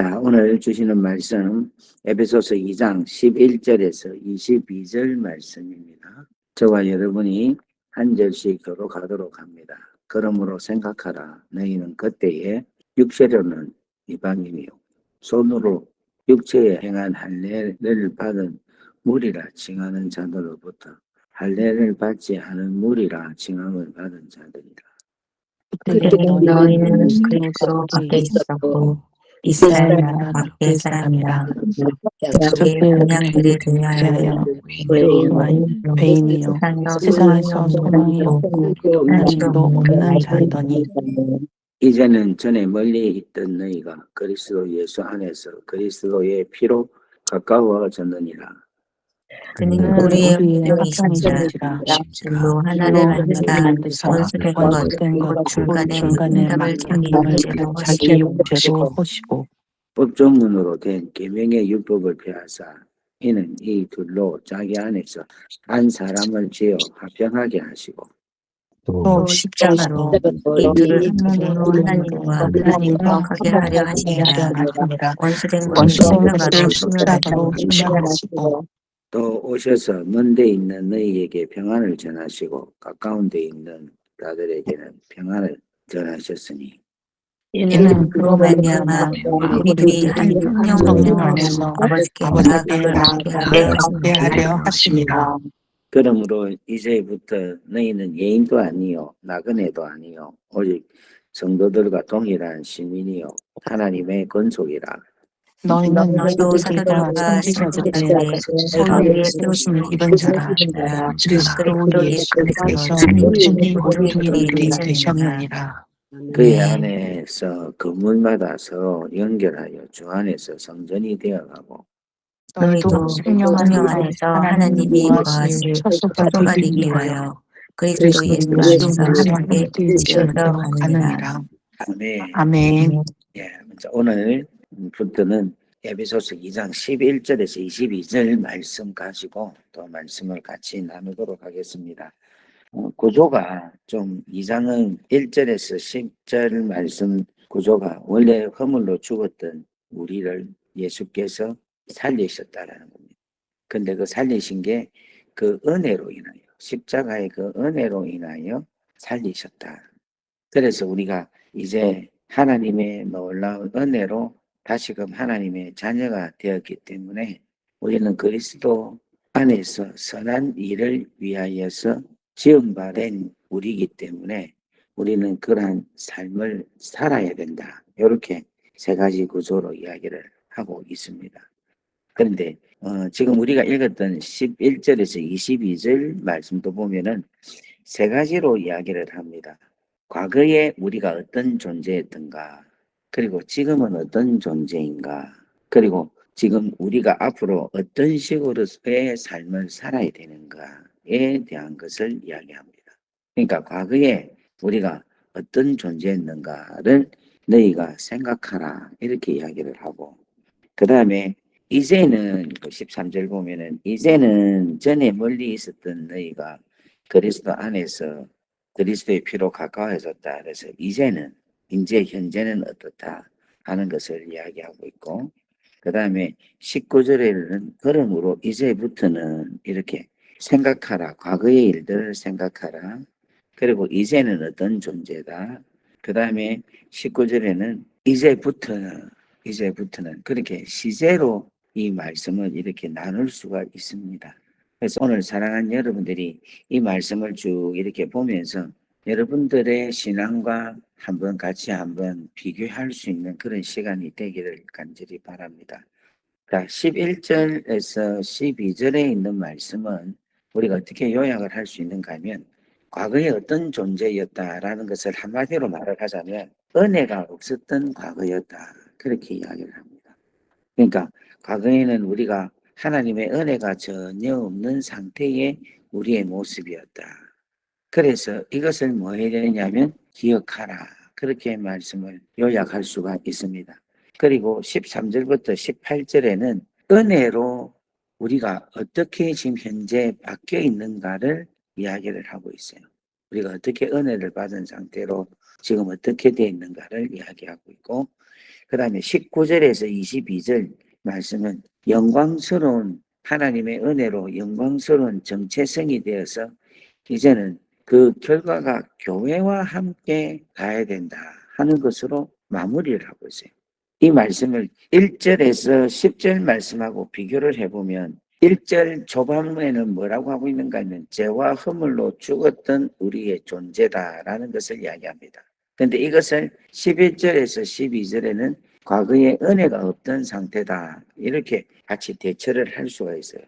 자, 오늘 주시는 말씀 에베소서 2장 11절에서 22절 말씀입니다. 저와 여러분이 한 절씩 교독하도록 합니다. 그러므로 생각하라. 너희는 그때에 육체로는 이방인이요 손으로 육체에 행한 할례를 받은 무리라 칭하는 자들로부터 할례를 받지 않은 무리라 칭함을 받은 자들이라. 그때 너희는 그리스도로 밖에 있었고 이스라엘 나라 밖의 사람이라. 저게 언약들에 대하여 죄인이요 세상에서 소망이 없고 하나님도 없는 자이더니 이제는 전에 멀리 있던 너희가 그리스도 예수 안에서 그리스도의 피로 가까워졌느니라. 그는 우리의 화평이시니라. 진로 하나를 만드사 원수된 것 중간에 응답을 자기 형제로 하시고 법조문으로 된 계명의 율법을 폐하사 이는 이 둘로 자기 안에서 한 사람을 지어 화평하게 하시고 또 십자가로 이 둘을 한 몸으로 하나님과 화목하게 하려 하시니라. 원수된 것을 십자가로 심하시고 또 오셔서 먼 데 있는 너희에게 평안을 전하시고 가까운 데 있는 자들에게는 평안을 전하셨으니 이는 그로 말미암아 우리들이 한 성령 안에서 아버지께 나아감을 얻게 하려 하심이라. 그러므로 이제부터 너희는 예인도 아니요 나그네도 아니요 오직 성도들과 동일한 시민이요 하나님의 권속이라. 너희도 사도들과 선지자들에게 서로에게 세우심을 입은 자라. 그리스도 예수께서 참으신 모든 일이 되셨느니라. 그의 안에서 건물마다 서로 연결하여 주 안에서 성전이 되어가고 너희도 성령 안에서 하나님이 거하실 처소가 되기 위하여 그리스도 예수 안에서 하나님께 지어져 가느니라. 아멘. 예, 오늘부터는 에베소서 2장 11절에서 22절 말씀 가지고 또 말씀을 같이 나누도록 하겠습니다. 구조가 좀 2장은 1절에서 10절 말씀 구조가 원래 허물로 죽었던 우리를 예수께서 살리셨다라는 겁니다. 근데 그 살리신 게 그 은혜로 인하여 십자가의 그 은혜로 인하여 살리셨다. 그래서 우리가 이제 하나님의 놀라운 은혜로 다시금 하나님의 자녀가 되었기 때문에 우리는 그리스도 안에서 선한 일을 위하여서 지음받은 우리이기 때문에 우리는 그러한 삶을 살아야 된다. 이렇게 세 가지 구조로 이야기를 하고 있습니다. 그런데 지금 우리가 읽었던 11절에서 22절 말씀도 보면은 세 가지로 이야기를 합니다. 과거에 우리가 어떤 존재였던가, 그리고 지금은 어떤 존재인가, 그리고 지금 우리가 앞으로 어떤 식으로의 삶을 살아야 되는가에 대한 것을 이야기합니다. 그러니까 과거에 우리가 어떤 존재였는가를 너희가 생각하라 이렇게 이야기를 하고, 그 다음에 이제는 13절 보면은 이제는 전에 멀리 있었던 너희가 그리스도 안에서 그리스도의 피로 가까워졌다. 그래서 이제는 이제 현재는 어떻다 하는 것을 이야기하고 있고, 그 다음에 19절에는 그러므로 이제부터는 이렇게 생각하라. 과거의 일들을 생각하라. 그리고 이제는 어떤 존재다. 그 다음에 19절에는 이제부터는 그렇게 시제로 이 말씀을 이렇게 나눌 수가 있습니다. 그래서 오늘 사랑하는 여러분들이 이 말씀을 쭉 이렇게 보면서 여러분들의 신앙과 같이 한번 비교할 수 있는 그런 시간이 되기를 간절히 바랍니다. 자, 11절에서 12절에 있는 말씀은 우리가 어떻게 요약을 할 수 있는가 하면 과거에 어떤 존재였다라는 것을 한마디로 말을 하자면 은혜가 없었던 과거였다. 그렇게 이야기를 합니다. 그러니까 과거에는 우리가 하나님의 은혜가 전혀 없는 상태의 우리의 모습이었다. 그래서 이것을 뭐 해야 되냐면 기억하라. 그렇게 말씀을 요약할 수가 있습니다. 그리고 13절부터 18절에는 은혜로 우리가 어떻게 지금 현재 바뀌어 있는가를 이야기를 하고 있어요. 우리가 어떻게 은혜를 받은 상태로 지금 어떻게 되어 있는가를 이야기하고 있고, 그 다음에 19절에서 22절 말씀은 영광스러운 하나님의 은혜로 영광스러운 정체성이 되어서 이제는 그 결과가 교회와 함께 가야 된다 하는 것으로 마무리를 하고 있어요. 이 말씀을 1절에서 10절 말씀하고 비교를 해보면 1절 초반에는 뭐라고 하고 있는가 하면 죄와 허물로 죽었던 우리의 존재다라는 것을 이야기합니다. 그런데 이것을 11절에서 12절에는 과거에 은혜가 없던 상태다 이렇게 같이 대처를 할 수가 있어요.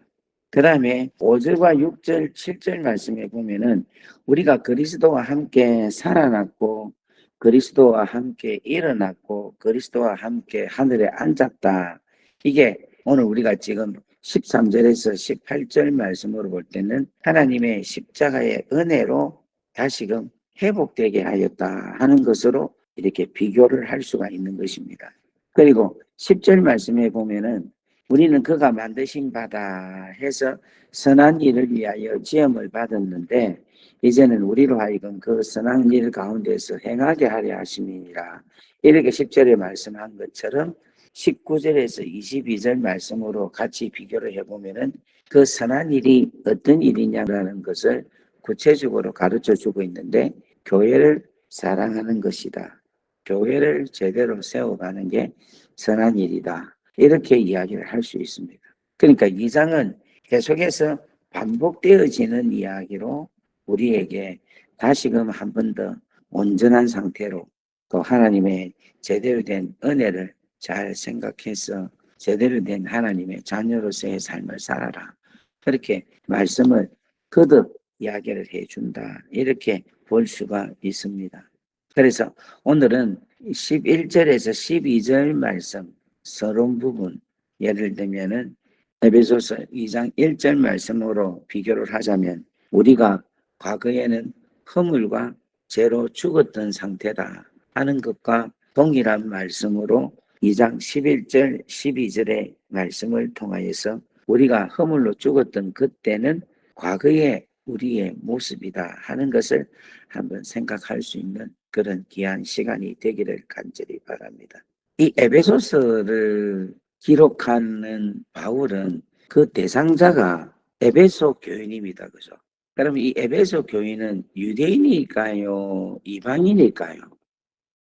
그 다음에 5절과 6절, 7절 말씀에 보면은 우리가 그리스도와 함께 살아났고 그리스도와 함께 일어났고 그리스도와 함께 하늘에 앉았다. 이게 오늘 우리가 지금 13절에서 18절 말씀으로 볼 때는 하나님의 십자가의 은혜로 다시금 회복되게 하였다 하는 것으로 이렇게 비교를 할 수가 있는 것입니다. 그리고 10절 말씀에 보면은 우리는 그가 만드신 바다 해서 선한 일을 위하여 지음을 받았는데 이제는 우리로 하여금 그 선한 일 가운데서 행하게 하려 하심이니라. 이렇게 10절에 말씀한 것처럼 19절에서 22절 말씀으로 같이 비교를 해보면은 그 선한 일이 어떤 일이냐라는 것을 구체적으로 가르쳐 주고 있는데 교회를 사랑하는 것이다. 교회를 제대로 세워가는 게 선한 일이다. 이렇게 이야기를 할 수 있습니다. 그러니까 이 장은 계속해서 반복되어지는 이야기로 우리에게 다시금 한 번 더 온전한 상태로 또 하나님의 제대로 된 은혜를 잘 생각해서 제대로 된 하나님의 자녀로서의 삶을 살아라. 그렇게 말씀을 거듭 이야기를 해준다. 이렇게 볼 수가 있습니다. 그래서 오늘은 11절에서 12절 말씀 서론 부분 예를 들면은 에베소서 2장 1절 말씀으로 비교를 하자면 우리가 과거에는 허물과 죄로 죽었던 상태다 하는 것과 동일한 말씀으로 2장 11절 12절의 말씀을 통하여서 우리가 허물로 죽었던 그때는 과거의 우리의 모습이다 하는 것을 한번 생각할 수 있는 그런 귀한 시간이 되기를 간절히 바랍니다. 이 에베소서를 기록하는 바울은 그 대상자가 에베소 교인입니다. 그죠? 그럼 이 에베소 교인은 유대인일까요? 이방인일까요?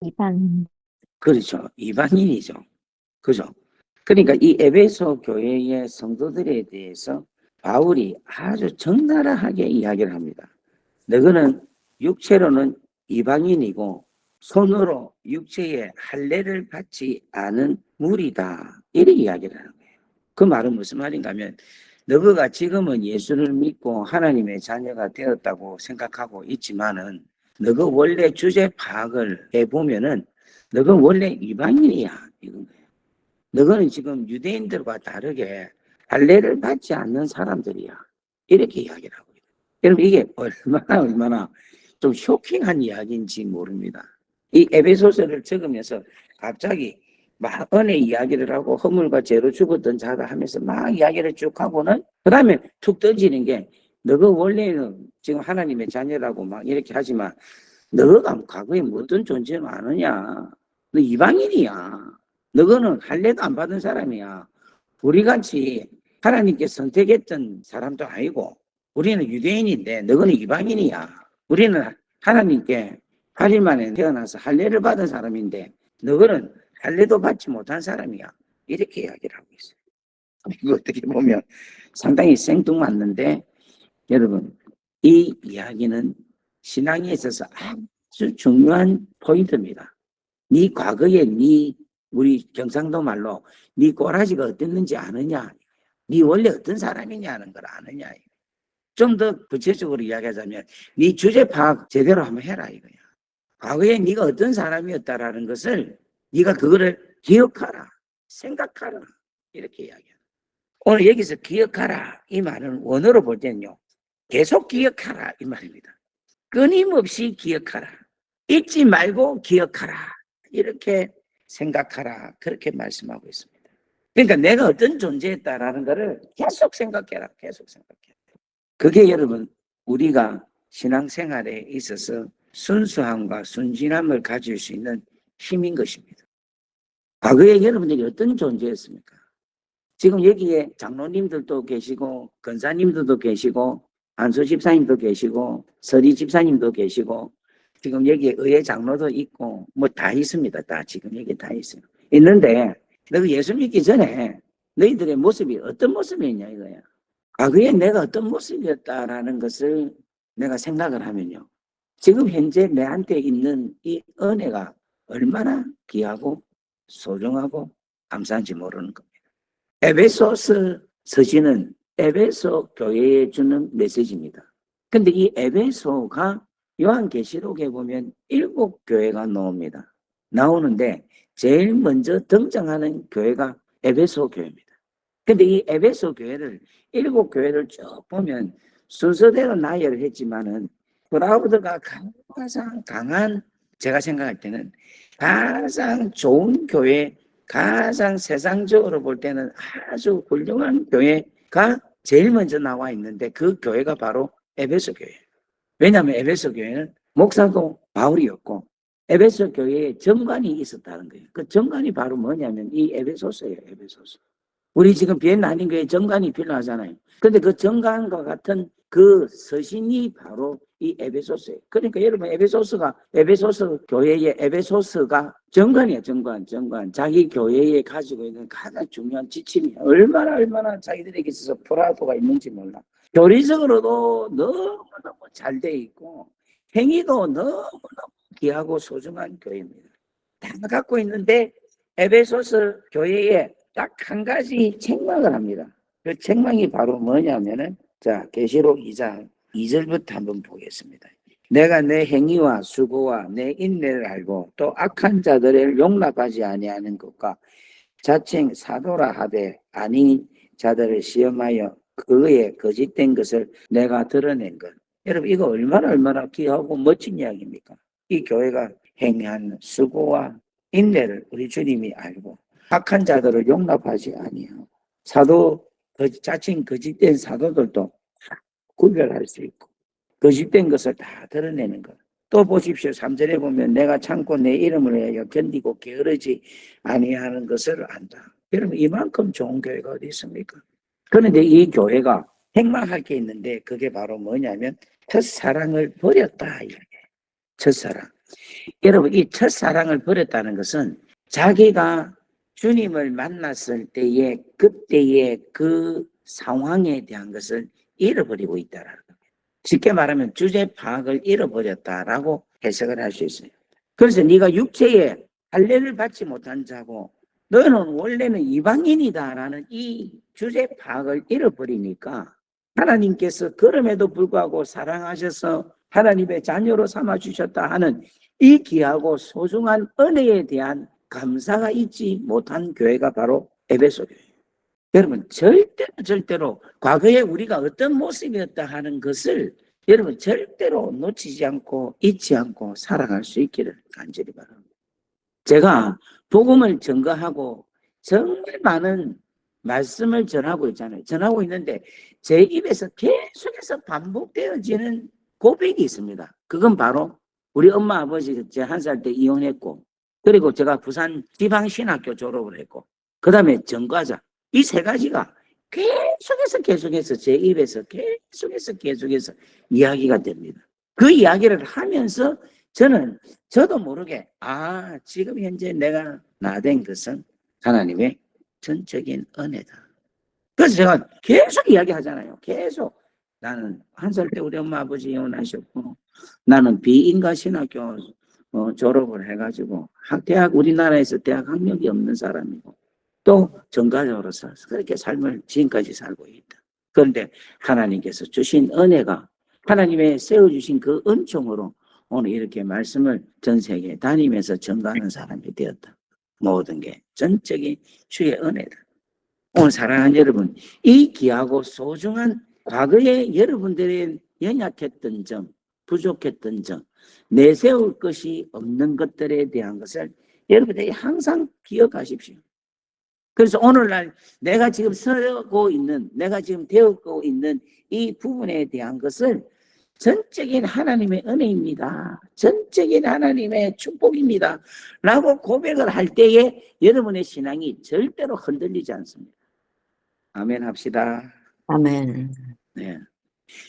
이방. 그렇죠. 이방인이죠. 그죠? 그러니까 이 에베소 교회의 성도들에 대해서 바울이 아주 적나라하게 이야기를 합니다. 너희는 육체로는 이방인이고 손으로 육체의 할례를 받지 않은 무리다. 이렇게 이야기를 하는 거예요. 그 말은 무슨 말인가 하면 너희가 지금은 예수를 믿고 하나님의 자녀가 되었다고 생각하고 있지만은 너희 원래 주제 파악을 해보면은 너희 원래 이방인이야. 이건 거예요. 너희는 지금 유대인들과 다르게 할례를 받지 않는 사람들이야. 이렇게 이야기를 하고 있어요. 여러분 이게 얼마나 좀 쇼킹한 이야기인지 모릅니다. 이 에베소서를 적으면서 갑자기 막 은혜 이야기를 하고 허물과 죄로 죽었던 자가 하면서 막 이야기를 쭉 하고는 그 다음에 툭 던지는 게 너가 원래는 지금 하나님의 자녀라고 막 이렇게 하지만 너가 과거에 어떤 존재는 아느냐. 너 이방인이야. 너는 할례도 안 받은 사람이야. 우리같이 하나님께 선택했던 사람도 아니고 우리는 유대인인데 너는 이방인이야. 우리는 하나님께 8일 만에 태어나서 할례를 받은 사람인데 너는 할례도 받지 못한 사람이야. 이렇게 이야기를 하고 있어요. 이거 어떻게 보면 상당히 생뚱맞는데 여러분 이 이야기는 신앙에 있어서 아주 중요한 포인트입니다. 네 과거에 우리 경상도 말로 네 꼬라지가 어땠는지 아느냐? 네 원래 어떤 사람이냐는 걸 아느냐? 좀 더 구체적으로 이야기하자면 네 주제 파악 제대로 한번 해라 이거야. 과거에 네가 어떤 사람이었다라는 것을 네가 그거를 기억하라, 생각하라 이렇게 이야기해요. 오늘 여기서 기억하라 이 말은 원어로 볼 때는요. 계속 기억하라 이 말입니다. 끊임없이 기억하라. 잊지 말고 기억하라. 이렇게 생각하라. 그렇게 말씀하고 있습니다. 그러니까 내가 어떤 존재였다라는 것을 계속 생각해라. 계속 생각해라. 그게 여러분 우리가 신앙생활에 있어서 순수함과 순진함을 가질 수 있는 힘인 것입니다. 과거에 여러분들이 어떤 존재였습니까? 지금 여기에 장로님들도 계시고 권사님들도 계시고 안수 집사님도 계시고 서리 집사님도 계시고 지금 여기에 의회 장로도 있고 뭐 다 있습니다. 다 지금 여기 다 있어요. 있는데 너 예수 믿기 전에 너희들의 모습이 어떤 모습이었냐 이거야. 과거에 내가 어떤 모습이었다라는 것을 내가 생각을 하면요. 지금 현재 내한테 있는 이 은혜가 얼마나 귀하고 소중하고 감사한지 모르는 겁니다. 에베소서 서신은 에베소 교회에 주는 메시지입니다. 근데 이 에베소가 요한계시록에 보면 7교회가 나오는데 제일 먼저 등장하는 교회가 에베소 교회입니다. 근데 이 에베소 교회를 7교회를 쭉 보면 순서대로 나열을 했지만은 클라우드가 가장 강한, 제가 생각할 때는 가장 좋은 교회, 가장 세상적으로 볼 때는 아주 훌륭한 교회가 제일 먼저 나와 있는데 그 교회가 바로 에베소 교회예요. 왜냐하면 에베소 교회는 목사도 바울이었고 에베소 교회에 정관이 있었다는 거예요. 그 정관이 바로 뭐냐면 이 에베소서예요. 에베소서. 우리 지금 비엔나 한인교회 정관이 필요하잖아요. 근데 그 정관과 같은 그 서신이 바로 이 에베소서예요. 그러니까 여러분 에베소서 교회의 에베소서가 정관이에요. 정관. 자기 교회에 가지고 있는 가장 중요한 지침이 얼마나 자기들에게 있어서 프라우드가 있는지 몰라. 교리적으로도 너무너무 잘 돼 있고 행위도 너무너무 귀하고 소중한 교회입니다. 다 갖고 있는데 에베소서 교회에 딱 한 가지 책망을 합니다. 그 책망이 바로 뭐냐면은 자 계시록 2장 2절부터 한번 보겠습니다. 내가 내 행위와 수고와 내 인내를 알고 또 악한 자들을 용납하지 아니하는 것과 자칭 사도라 하되 아닌 자들을 시험하여 그의 거짓된 것을 내가 드러낸 것. 여러분 이거 얼마나 귀하고 멋진 이야기입니까? 이 교회가 행한 수고와 인내를 우리 주님이 알고 악한 자들을 용납하지 아니하고 자칭 거짓된 사도들도 구별할 수 있고 거짓된 것을 다 드러내는 것. 또 보십시오. 3절에 보면 내가 참고 내 이름을 위하여 견디고 게으르지 아니하는 것을 안다. 여러분 이만큼 좋은 교회가 어디 있습니까? 그런데 이 교회가 행망할 게 있는데 그게 바로 뭐냐면 첫사랑을 버렸다. 첫사랑. 여러분 이 첫사랑을 버렸다는 것은 자기가 주님을 만났을 때에 그때의 그 상황에 대한 것을 잃어버리고 있다라는 겁니다. 쉽게 말하면 주제 파악을 잃어버렸다라고 해석을 할 수 있어요. 그래서 네가 육체에 할례를 받지 못한 자고 너는 원래는 이방인이다라는 이 주제 파악을 잃어버리니까 하나님께서 그럼에도 불구하고 사랑하셔서 하나님의 자녀로 삼아주셨다 하는 이 귀하고 소중한 은혜에 대한 감사가 있지 못한 교회가 바로 에베소 교회예요. 여러분 절대로 과거에 우리가 어떤 모습이었다 하는 것을 여러분 절대로 놓치지 않고 잊지 않고 살아갈 수 있기를 간절히 바랍니다. 제가 복음을 전가하고 정말 많은 말씀을 전하고 있잖아요. 전하고 있는데 제 입에서 계속해서 반복되어지는 고백이 있습니다. 그건 바로 우리 엄마 아버지 제가 1살 때 이혼했고 그리고 제가 부산 지방신학교 졸업을 했고 그 다음에 전과자 이 3가지가 계속해서 제 입에서 계속해서 이야기가 됩니다. 그 이야기를 하면서 저도 모르게 지금 현재 내가 나된 것은 하나님의 전적인 은혜다. 그래서 제가 계속 이야기하잖아요. 계속 나는 1살 때 우리 엄마 아버지 이혼하셨고 나는 비인가 신학교 졸업을 해가지고 우리나라에서 대학 학력이 없는 사람이고 또 전가자로서 그렇게 삶을 지금까지 살고 있다. 그런데 하나님께서 주신 은혜가 하나님의 세워주신 그 은총으로 오늘 이렇게 말씀을 전 세계에 다니면서 전가하는 사람이 되었다. 모든 게 전적인 주의 은혜다. 오늘 사랑하는 여러분, 이 귀하고 소중한 과거에 여러분들의 연약했던 점, 부족했던 점, 내세울 것이 없는 것들에 대한 것을 여러분들이 항상 기억하십시오. 그래서 오늘날 내가 지금 되고 있는 이 부분에 대한 것을 전적인 하나님의 은혜입니다. 전적인 하나님의 축복입니다. 라고 고백을 할 때에 여러분의 신앙이 절대로 흔들리지 않습니다. 아멘 합시다. 아멘. 네.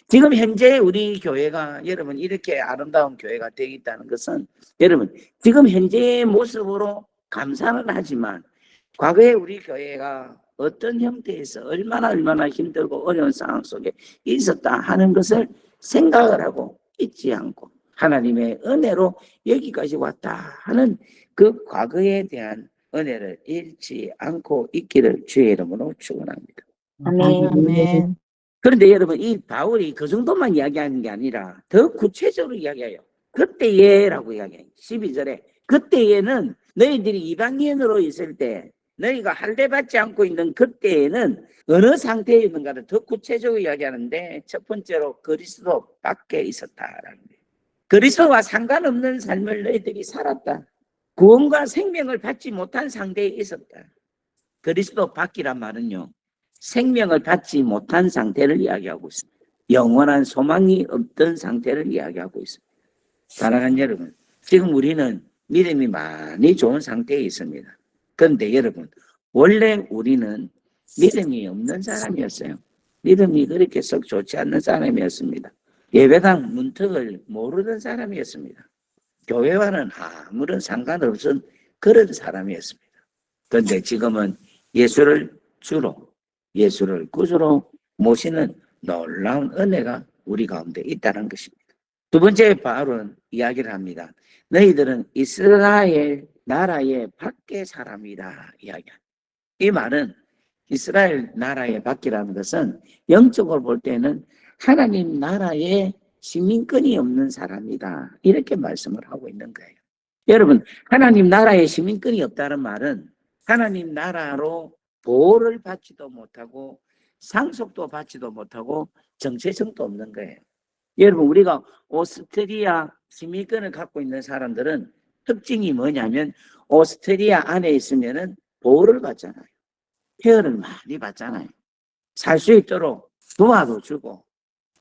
지금 현재 우리 교회가 여러분 이렇게 아름다운 교회가 되어 있다는 것은 여러분 지금 현재의 모습으로 감사는 하지만 과거에 우리 교회가 어떤 형태에서 얼마나 힘들고 어려운 상황 속에 있었다 하는 것을 생각을 하고 잊지 않고 하나님의 은혜로 여기까지 왔다 하는 그 과거에 대한 은혜를 잃지 않고 있기를 주의 이름으로 축원합니다. 아멘. 그런데 여러분 이 바울이 그 정도만 이야기하는 게 아니라 더 구체적으로 이야기해요. 그때에라고 이야기해요. 12절에 그때에는 너희들이 이방인으로 있을 때 너희가 할례받지 않고 있는 그때에는 어느 상태에 있는가를 더 구체적으로 이야기하는데 첫 번째로 그리스도 밖에 있었다라는 거예요. 그리스도와 상관없는 삶을 너희들이 살았다. 구원과 생명을 받지 못한 상태에 있었다. 그리스도 밖이란 말은요. 생명을 받지 못한 상태를 이야기하고 있습니다. 영원한 소망이 없던 상태를 이야기하고 있습니다. 사랑하는 여러분, 지금 우리는 믿음이 많이 좋은 상태에 있습니다. 그런데 여러분, 원래 우리는 믿음이 없는 사람이었어요. 믿음이 그렇게 썩 좋지 않는 사람이었습니다. 예배당 문턱을 모르는 사람이었습니다. 교회와는 아무런 상관없은 그런 사람이었습니다. 그런데 지금은 예수를 주로 예수를 구주로 모시는 놀라운 은혜가 우리 가운데 있다는 것입니다. 두 번째 바울은 이야기를 합니다. 너희들은 이스라엘 나라의 밖의 사람이다 이야기합니다. 이 말은 이스라엘 나라의 밖이라는 것은 영적으로 볼 때는 하나님 나라의 시민권이 없는 사람이다 이렇게 말씀을 하고 있는 거예요. 여러분 하나님 나라의 시민권이 없다는 말은 하나님 나라로 보호를 받지도 못하고 상속도 받지도 못하고 정체성도 없는 거예요. 여러분 우리가 오스트리아 시민권을 갖고 있는 사람들은 특징이 뭐냐면 오스트리아 안에 있으면은 보호를 받잖아요. 케어를 많이 받잖아요. 살 수 있도록 도와도 주고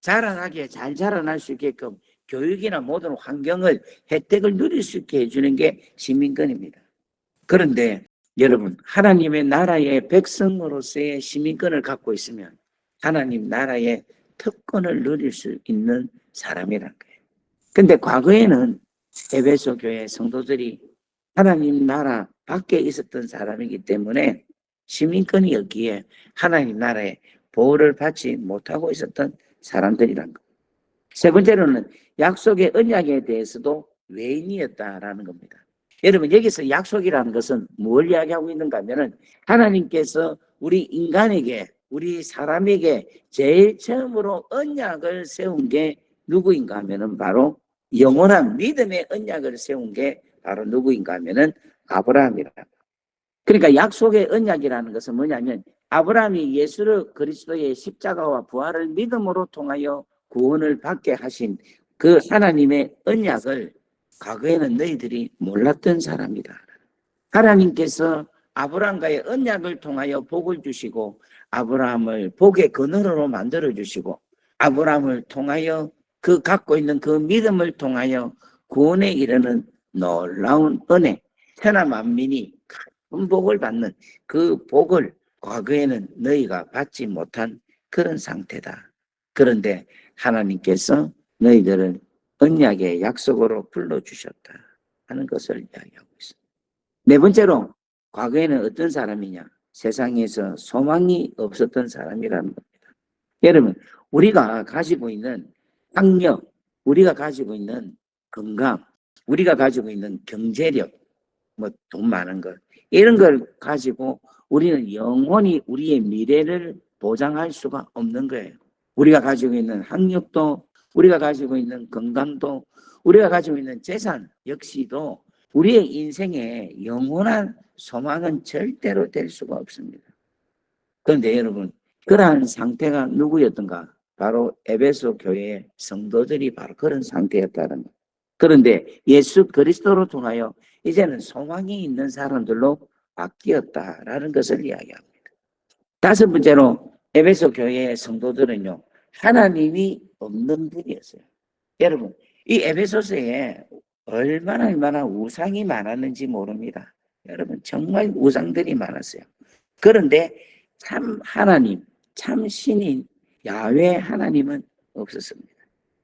자라나게 잘 자라날 수 있게끔 교육이나 모든 환경을 혜택을 누릴 수 있게 해주는 게 시민권입니다. 그런데 여러분 하나님의 나라의 백성으로서의 시민권을 갖고 있으면 하나님 나라의 특권을 누릴 수 있는 사람이란 거예요. 근데 과거에는 에베소 교회 성도들이 하나님 나라 밖에 있었던 사람이기 때문에 시민권이 없기에 하나님 나라의 보호를 받지 못하고 있었던 사람들이란 거예요. 세 번째로는 약속의 언약에 대해서도 외인이었다라는 겁니다. 여러분 여기서 약속이라는 것은 뭘 이야기하고 있는가 하면은 하나님께서 우리 인간에게 우리 사람에게 제일 처음으로 언약을 세운 게 누구인가 하면은 바로 영원한 믿음의 언약을 세운 게 바로 누구인가 하면은 아브라함이라고. 그러니까 약속의 언약이라는 것은 뭐냐면 아브라함이 예수를 그리스도의 십자가와 부활을 믿음으로 통하여 구원을 받게 하신 그 하나님의 언약을 과거에는 너희들이 몰랐던 사람이다. 하나님께서 아브라함과의 언약을 통하여 복을 주시고 아브라함을 복의 근원으로 만들어 주시고 아브라함을 통하여 그 갖고 있는 그 믿음을 통하여 구원에 이르는 놀라운 은혜, 천하 만민이 큰 복을 받는 그 복을 과거에는 너희가 받지 못한 그런 상태다. 그런데 하나님께서 너희들을 언약의 약속으로 불러주셨다 하는 것을 이야기하고 있습니다. 네 번째로 과거에는 어떤 사람이냐? 세상에서 소망이 없었던 사람이라는 겁니다. 여러분 우리가 가지고 있는 학력, 우리가 가지고 있는 건강, 우리가 가지고 있는 경제력, 뭐 돈 많은 것 이런 걸 가지고 우리는 영원히 우리의 미래를 보장할 수가 없는 거예요. 우리가 가지고 있는 학력도 우리가 가지고 있는 건강도 우리가 가지고 있는 재산 역시도 우리의 인생에 영원한 소망은 절대로 될 수가 없습니다. 그런데 여러분 그러한 상태가 누구였던가? 바로 에베소 교회의 성도들이 바로 그런 상태였다는 거예요. 그런데 예수 그리스도로 통하여 이제는 소망이 있는 사람들로 바뀌었다라는 것을 이야기합니다. 다섯 번째로 에베소 교회의 성도들은요 하나님이 없는 분이었어요. 여러분, 이 에베소서에 얼마나 우상이 많았는지 모릅니다. 여러분, 정말 우상들이 많았어요. 그런데 참 하나님, 참 신인 야훼 하나님은 없었습니다.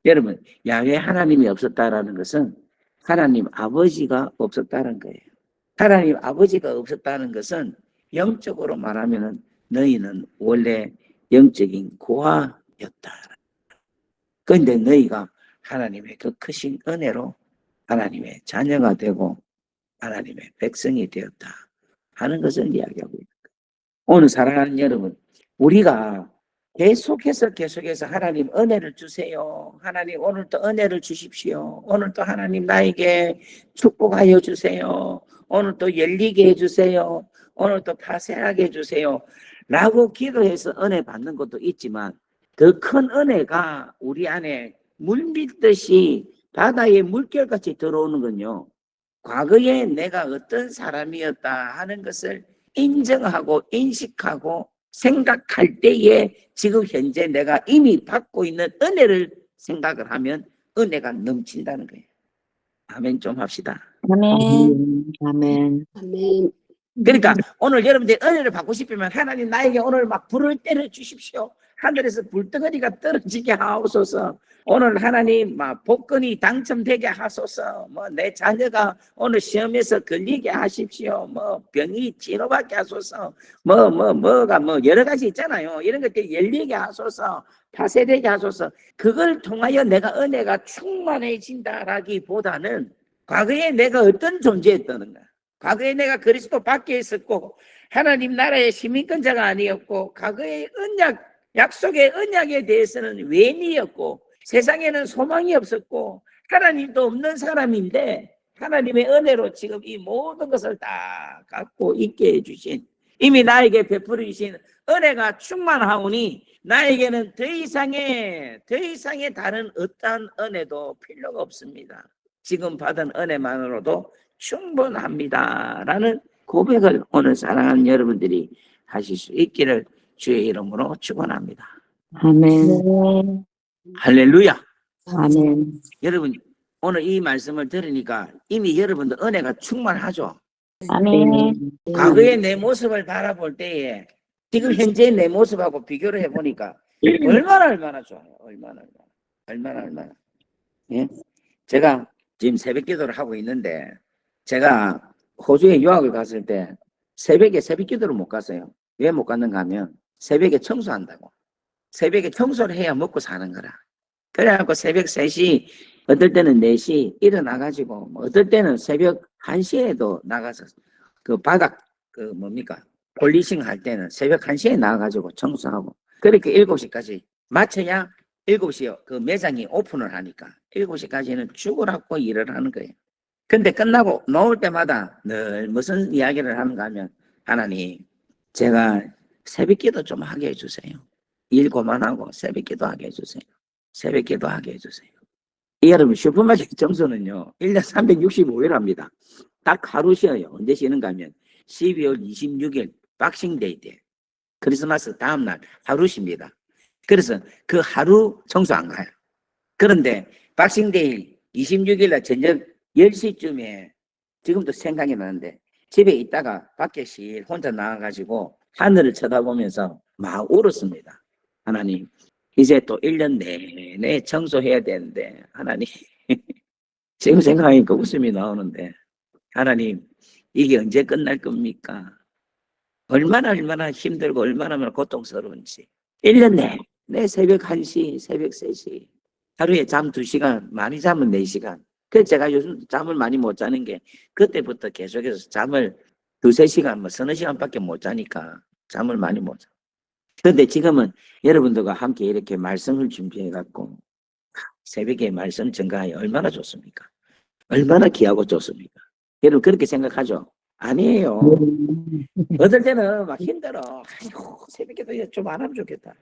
여러분, 야훼 하나님이 없었다라는 것은 하나님 아버지가 없었다는 거예요. 하나님 아버지가 없었다는 것은 영적으로 말하면 너희는 원래 영적인 고아였다. 그런데 너희가 하나님의 그 크신 은혜로 하나님의 자녀가 되고 하나님의 백성이 되었다 하는 것을 이야기하고 있는 거예요. 오늘 사랑하는 여러분, 우리가 계속해서 하나님 은혜를 주세요. 하나님 오늘도 은혜를 주십시오. 오늘도 하나님 나에게 축복하여 주세요. 오늘도 열리게 해주세요. 오늘도 파쇄하게 해주세요. 라고 기도해서 은혜 받는 것도 있지만 더 큰 은혜가 우리 안에 물밀듯이 바다의 물결같이 들어오는 건요. 과거에 내가 어떤 사람이었다 하는 것을 인정하고 인식하고 생각할 때에 지금 현재 내가 이미 받고 있는 은혜를 생각을 하면 은혜가 넘친다는 거예요. 아멘 좀 합시다. 아멘. 아멘. 아멘. 그러니까 오늘 여러분들 은혜를 받고 싶으면 하나님 나에게 오늘 막 불을 때려 주십시오. 하늘에서 불덩어리가 떨어지게 하옵소서. 오늘 하나님 막 복권이 당첨되게 하소서. 뭐 내 자녀가 오늘 시험에서 걸리게 하십시오. 뭐 병이 치료받게 하소서. 뭐가 여러 가지 있잖아요. 이런 것들 열리게 하소서. 파쇄되게 하소서. 그걸 통하여 내가 은혜가 충만해진다라기보다는 과거에 내가 어떤 존재였다는가. 과거에 내가 그리스도 밖에 있었고 하나님 나라의 시민권자가 아니었고 과거의 약속의 언약에 대해서는 외인이었고 세상에는 소망이 없었고 하나님도 없는 사람인데 하나님의 은혜로 지금 이 모든 것을 다 갖고 있게 해주신 이미 나에게 베풀어 주신 은혜가 충만하오니 나에게는 더 이상의 다른 어떠한 은혜도 필요가 없습니다. 지금 받은 은혜만으로도 충분합니다 라는 고백을 오늘 사랑하는 여러분들이 하실 수 있기를 주의 이름으로 축원합니다. 아멘. 할렐루야. 아멘. 여러분 오늘 이 말씀을 들으니까 이미 여러분들 은혜가 충만하죠. 아멘. 과거의 내 모습을 바라볼 때에 지금 현재의 내 모습하고 비교를 해보니까 얼마나 좋아요. 얼마나. 예? 제가 지금 새벽 기도를 하고 있는데 제가 호주에 유학을 갔을 때 새벽에 새벽 기도를 못 갔어요. 왜 못 갔는가 하면 새벽에 청소한다고. 새벽에 청소를 해야 먹고 사는 거라. 그래갖고 새벽 3시, 어떨 때는 4시 일어나가지고, 어떨 때는 새벽 1시에도 나가서 그 바닥, 폴리싱 할 때는 새벽 1시에 나가가지고 청소하고, 그렇게 7시까지 마쳐야 7시에 그 매장이 오픈을 하니까 7시까지는 죽으라고 일을 하는 거예요. 근데 끝나고 놓을 때마다 늘 무슨 이야기를 하는가 하면 하나님, 제가 새벽 기도 좀 하게 해주세요. 일 그만하고 새벽 기도 하게 해주세요. 새벽 기도 하게 해주세요. 여러분 슈퍼마켓 청소는요 1년 365일 합니다. 딱 하루 쉬어요. 언제 쉬는가 하면 12월 26일 박싱데이 때 크리스마스 다음날 하루 쉽니다. 그래서 그 하루 청소 안 가요. 그런데 박싱데이 26일날 저녁 10시쯤에 지금도 생각이 나는데 집에 있다가 밖에 혼자 나와가지고 하늘을 쳐다보면서 막 울었습니다. 하나님 이제 또 1년 내내 청소해야 되는데 하나님 지금 생각하니까 웃음이 나오는데 하나님 이게 언제 끝날 겁니까? 얼마나 힘들고 얼마나 고통스러운지 1년 내내 새벽 1시 새벽 3시 하루에 잠 2시간 많이 자면 4시간. 그래서 제가 요즘 잠을 많이 못 자는 게 그때부터 계속해서 잠을 2-3시간 서너 시간밖에 못 자니까 잠을 많이 못 자. 그런데 지금은 여러분들과 함께 이렇게 말씀을 준비해 갖고 새벽에 말씀 전가하여 얼마나 좋습니까? 얼마나 귀하고 좋습니까? 여러분 그렇게 생각하죠? 아니에요. 어떨 때는 막 힘들어. 아이고 새벽에도 좀 안 하면 좋겠다.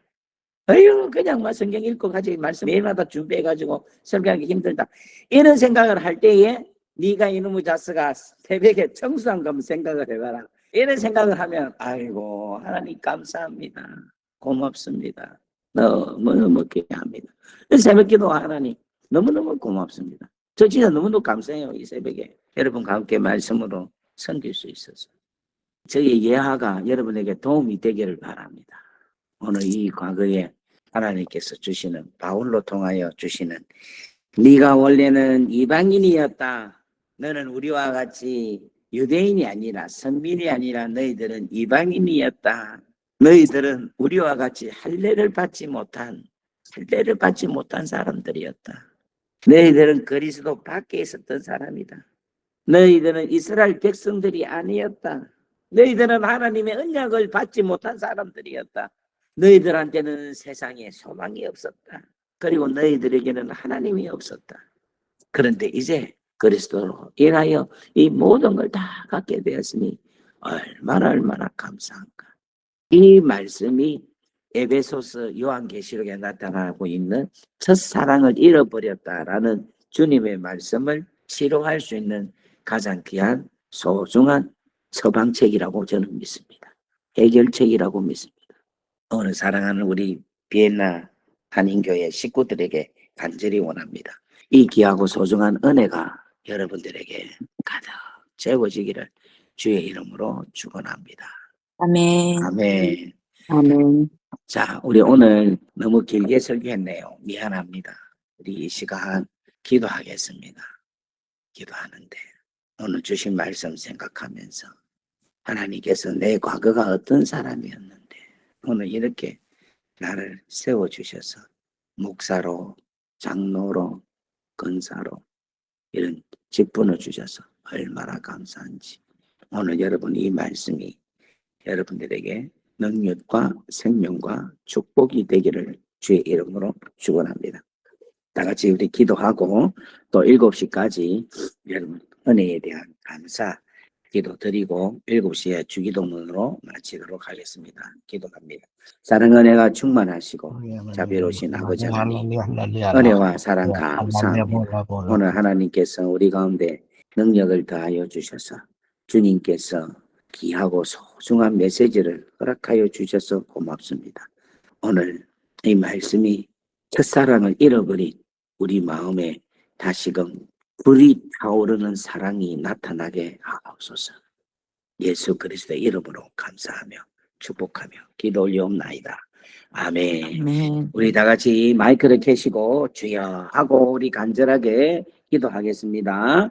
아유 그냥 막 성경 읽고 가지 말씀 매일마다 준비해 가지고 설교하기 힘들다. 이런 생각을 할 때에 네가 이놈의 자스가 새벽에 청소한 거 생각을 해봐라. 이런 생각을 하면 아이고 하나님 감사합니다. 고맙습니다. 너무 귀합니다. 새벽 기도 하나님 너무너무 고맙습니다. 저 진짜 너무너무 감사해요. 이 새벽에 여러분과 함께 말씀으로 섬길 수 있어서. 저의 예화가 여러분에게 도움이 되기를 바랍니다. 오늘 이 과거에 하나님께서 주시는, 바울로 통하여 주시는, 네가 원래는 이방인이었다. 너는 우리와 같이 유대인이 아니라, 선민이 아니라 너희들은 이방인이었다. 너희들은 우리와 같이 할례를 받지 못한 사람들이었다. 너희들은 그리스도 밖에 있었던 사람이다. 너희들은 이스라엘 백성들이 아니었다. 너희들은 하나님의 언약을 받지 못한 사람들이었다. 너희들한테는 세상에 소망이 없었다. 그리고 너희들에게는 하나님이 없었다. 그런데 이제 그리스도로 인하여 이 모든 걸 다 갖게 되었으니 얼마나 감사한가. 이 말씀이 에베소서 요한계시록에 나타나고 있는 첫사랑을 잃어버렸다라는 주님의 말씀을 치료할 수 있는 가장 귀한 소중한 처방책이라고 저는 믿습니다. 해결책이라고 믿습니다. 오늘 사랑하는 우리 비엔나 한인교회 식구들에게 간절히 원합니다. 이 귀하고 소중한 은혜가 여러분들에게 가득 채워지기를 주의 이름으로 축원합니다. 아멘. 아멘. 아멘. 자, 우리 오늘 너무 길게 설교했네요. 미안합니다. 우리 이 시간 기도하겠습니다. 기도하는데 오늘 주신 말씀 생각하면서 하나님께서 내 과거가 어떤 사람이었는데 오늘 이렇게 나를 세워주셔서 목사로, 장로로, 권사로 이런 직분을 주셔서 얼마나 감사한지 오늘 여러분 이 말씀이 여러분들에게 능력과 생명과 축복이 되기를 주의 이름으로 축원합니다. 다 같이 우리 기도하고 또 7시까지 여러분 은혜에 대한 감사 기도 드리고 7시에 주기도문으로 마치도록 하겠습니다. 기도합니다. 사랑 은혜가 충만하시고 자비로우신 아버지 하나님, 은혜와 사랑 감사합니다. 오늘 하나님께서 우리 가운데 능력을 다하여 주셔서 주님께서 귀하고 소중한 메시지를 허락하여 주셔서 고맙습니다. 오늘 이 말씀이 첫사랑을 잃어버린 우리 마음에 다시금 불이 타오르는 사랑이 나타나게 하옵소서. 예수 그리스도의 이름으로 감사하며 축복하며 기도 올리옵나이다. 아멘. 아멘. 우리 다 같이 마이크를 켜시고 주여 하고 우리 간절하게 기도하겠습니다.